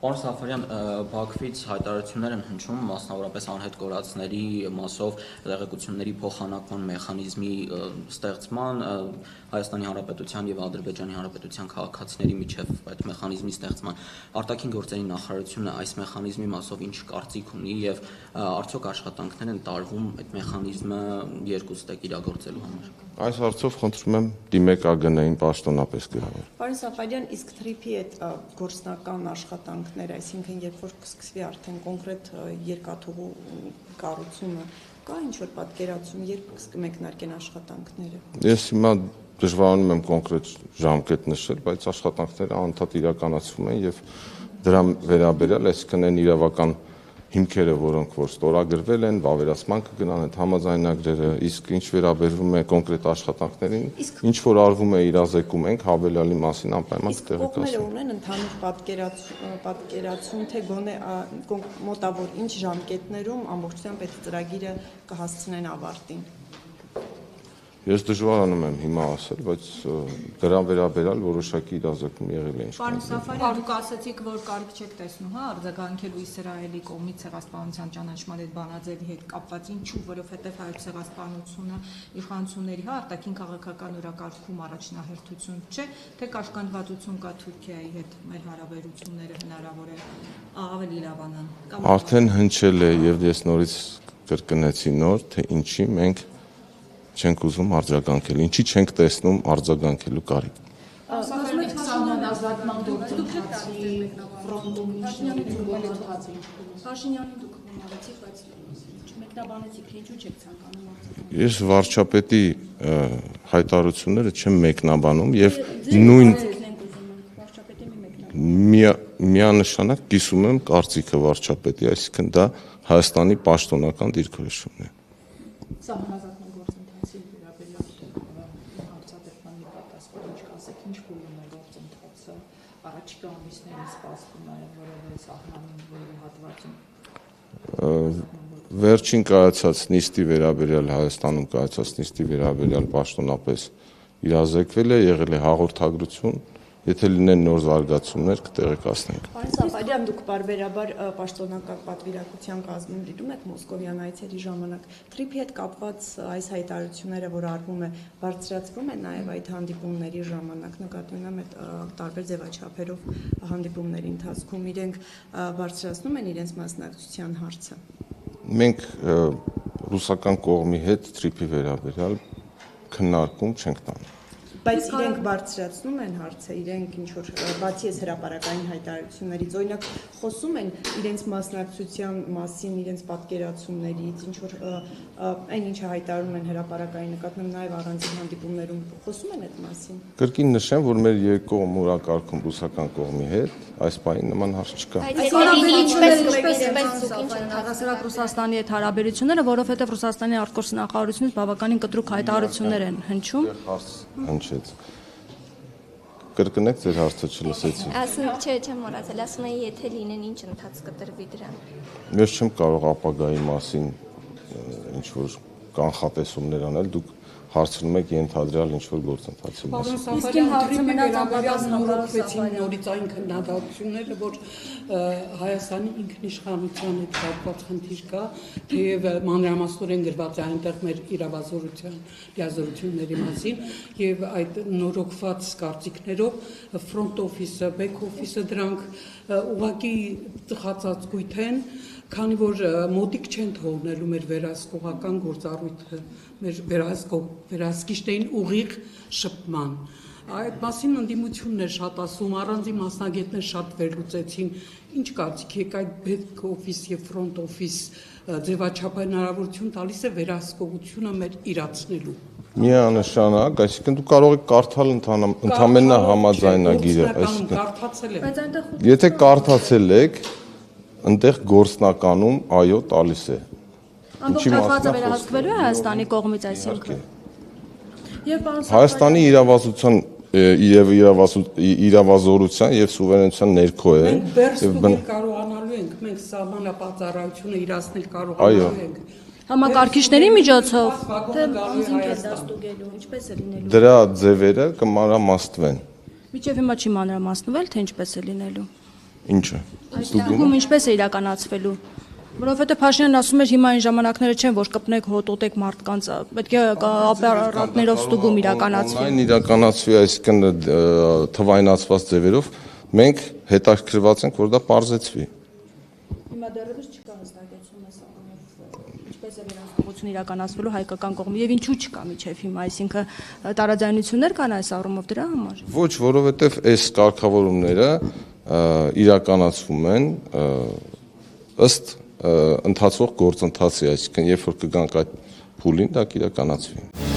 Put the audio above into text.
Պարոն Սաֆարյան, Բաքվից հայտարարություններ են հնչում, մասնավորապես անհետ կորածների մասով տեղեկությունների փոխանակման մեխանիզմի ստեղծման, Հայաստանի Հանրապետության եւ Ադրբեջանի Հանրապետության քաղաքացիների միջև այդ մեխանիզմի ստեղծման։ Արտաքին գործերի նախարարությունը այս մեխանիզմի մասով ինչ կարծիք ունի եւ արդյոք աշխատանքներ են տարվում այդ մեխանիզմը երկուստեք իրագործելու համար։ Այս հարցով խնդրում եմ դիմեք ԱԳՆ-ին պաշտոնապես գրավոր։ Պարոն Սաֆարյան, իսկ թրիփի այդ գործնական աշխատանքները, այսինքն երբ որ կսկսվի արդեն կոնկրետ երկաթուղու կառուցումը, կա ինչ-որ պատկերացում, երբ կմեկնարկեն աշխատանքները։ Ես հիմա դժվարանում եմ կոնկրետ ժամկետ նշել, բայց աշխատանքները անընդհատ իրականացվում են եւ դրա վերաբերյալ, այսինքն այն իրավական հիմքերը, որոնք որ ստորագրվել են, վավերացման կգնան այդ համաձայնագրերը, իսկ ինչ վերաբերվում է կոնկրետ աշխատանքներին, ինչ որ արվում է իրազեկում ենք, հավելյալի մասին անպայման կտեղեկացնենք։ Կողմերը ունեն ընդհանուր պատկերացում, թե գոնե մոտավոր ինչ ժամկետներում ամբողջությամբ այդ ծրագիրը կհասցնեն ավարտին։ Ես դժվարանում եմ հիմա ասել, բայց դրա վերաբերյալ որոշակի իրազեկում եղել է ինչ։ Պարոն Սաֆարյան, դուք ասացիք, որ կարիք չեք տեսնում, հա, արձագանքելու Իսրայելի կողմից ցեղասպանության ճանաչման այդ բանաձևի հետ կապված, ինչու, որովհետև հայոց ցեղասպանությունը իշխանությունների, հա, արտաքին քաղաքական օրակարգում առաջնահերթություն չէ, թե կաշկանդվածություն կա Թուրքիայի հետ մեր հարաբերությունները հնարավոր է ավելի լավանան։ Արդեն հնչել է եւ ես նորից կրկնեցի նոր, թե ինչի մենք չենք ուզում արձագանքել, ինչի չենք տեսնում արձագանքելու կարիք։ Ես վարչապետի հայտարարությունները չեմ մեկնաբանում եւ նույն միանշանակ կիսում եմ կարծիքը վարչապետի, այսինքն դա Հայաստանի պաշտոնական դիրքորոշումն է։ Վերջին կայացած նիստի վերաբերյալ Հայաստանում կայացած նիստի վերաբերյալ պաշտոնապես իրազեկվել է, եղել է հաղորդագրություն, եթե լինեն նոր զարգացումներ կտեղեկացնենք։ Պարոն Սաֆարյան, դուք բարբերաբար պաշտոնական պատվիրակության կազմում դիտում եք մոսկովյան այցերի ժամանակ։ Թրիփի հետ կապված այս հայտարարությունները, որ արվում է, բարձրացվում են նաև այդ հանդիպումների ժամանակ, նկատի ունեմ այդ տարբեր ձևաչափերով հանդիպումների ընթացքում իրենք բարձրացնում են իրենց մասնակցության հարցը։ Մենք ռուսական կողմի հետ թրիփի վերաբերյալ քննարկում չենք տանում։ Բայց իրենք բարձրացնում են հարցը, իրենք ինչ որ բացի այս հրապարակային հայտարարություններից, օրինակ խոսում են իրենց մասնակցության մասին, իրենց պատկերացումներից, ինչ որ այն ինչը հայտարարում են հրապարակային նկատմամբ նաև առանձին հանդիպումներում խոսում են այդ մասին։ Կրկին նշեմ, որ մեր երկկողմ օրակարգում ռուսական կողմի հետ այս բանի նման հարց չկա։ Առասարակ Ռուսաստանի հետ հարաբերությունները, որովհետև Ռուսաստանի արտգործնախարարությունից բավականին կտրուկ հայտարարություններ են հնչում։ Կրկնեք ձեր հարցը չլսեցի։ Չեմ մոռացել, ասում էի, եթե լինեն ինչ ընթաց կտրվի դրան։ Ես չեմ կարող ապագայի մասին ինչ որ կանխատեսումներ անել, դուք հարցնում եք ենթադրյալ ինչ որ գործընթացի մասին։ Իսկ իմ հարցը մնաց անպատասխանեցին նորից այն քննադատությունները, որ Հայաստանի ինքնիշխանության հետ կապված խնդիր կա, թեև մանրամասնորեն գրված է այնտեղ մեր իրավազորության լիազորությունների մասին եւ այդ նորոգված կարծիքներով ֆրոնտ օֆիսը, բեք օֆիսը դրանք ուղղակի ծխացածկույթ են, քանի որ մոտիկ չեն թողնելու մեր վերահսկողական գործառույթը, մեր վերահսկիչներին ուղիղ շփման։ Այդ մասին ընդդիմություններ շատ ասում, առանձին մասնագետներ շատ վերլուծեցին, ինչ կարծիք եք այդ բեք օֆիս եւ ֆրոնտ օֆիս ձևաչափ հնարավորություն տալիս է վերահսկողությունը մեր իրացնելու։ Միանշանակ, այսինքն դու կարող եք կարդալ ընդհանրապես համաձայնագիրը, այսինքն եթե կարդացել եք, այնտեղ գործնականում այո տալիս է։ Ամբողջ հատվածը վերահսկվելու է Հայաստանի կողմից, այսինքն։ Հայաստանի իրավասության եւ իրավազորության եւ սուվերենության ներքո է։ Մենք վերստուգել կարողանալու ենք, մենք սահմանապատառայությունը իրացնել կարողանալու ենք։ Համակարգիչների միջոցով, թե անձինք է դա ստուգելու, ինչպես է լինելու։ Դրա ձևերը կմանրամասնվեն։ Մինչև հիմա չի մանրամասնվել, թե ինչպես է լինելու։ Ինչը։ Ստուգումը ինչպես է իրականացվելու։ Որովհետեւ Փաշինյանն ասում էր հիմա այն ժամանակները չեն, որ կպնեք հոտոտեք մարդկանց, պետք է ապարատներով ստուգում իրականացվի։ Այն իրականացվի, այսինքն թվայնացված ձևերով մենք հետաքրքրված ենք, որ դա պարզեցվի։ Հիմա դեռևս չկա հստակեցում այս առումով, ինչպես է վերահսկողություն իրականացվելու հայկական կողմի եւ ինչու չկա միջև հիմա, այսինքն տարաձայնություններ կան այս առումով դրա համար։ Ոչ, որովհետև այս կարգավորումները իրականացվում են ըստ ընթացող գործընթացի, այսինքն երբ որ կգանք այդ փուլին, դա կիրականացվի։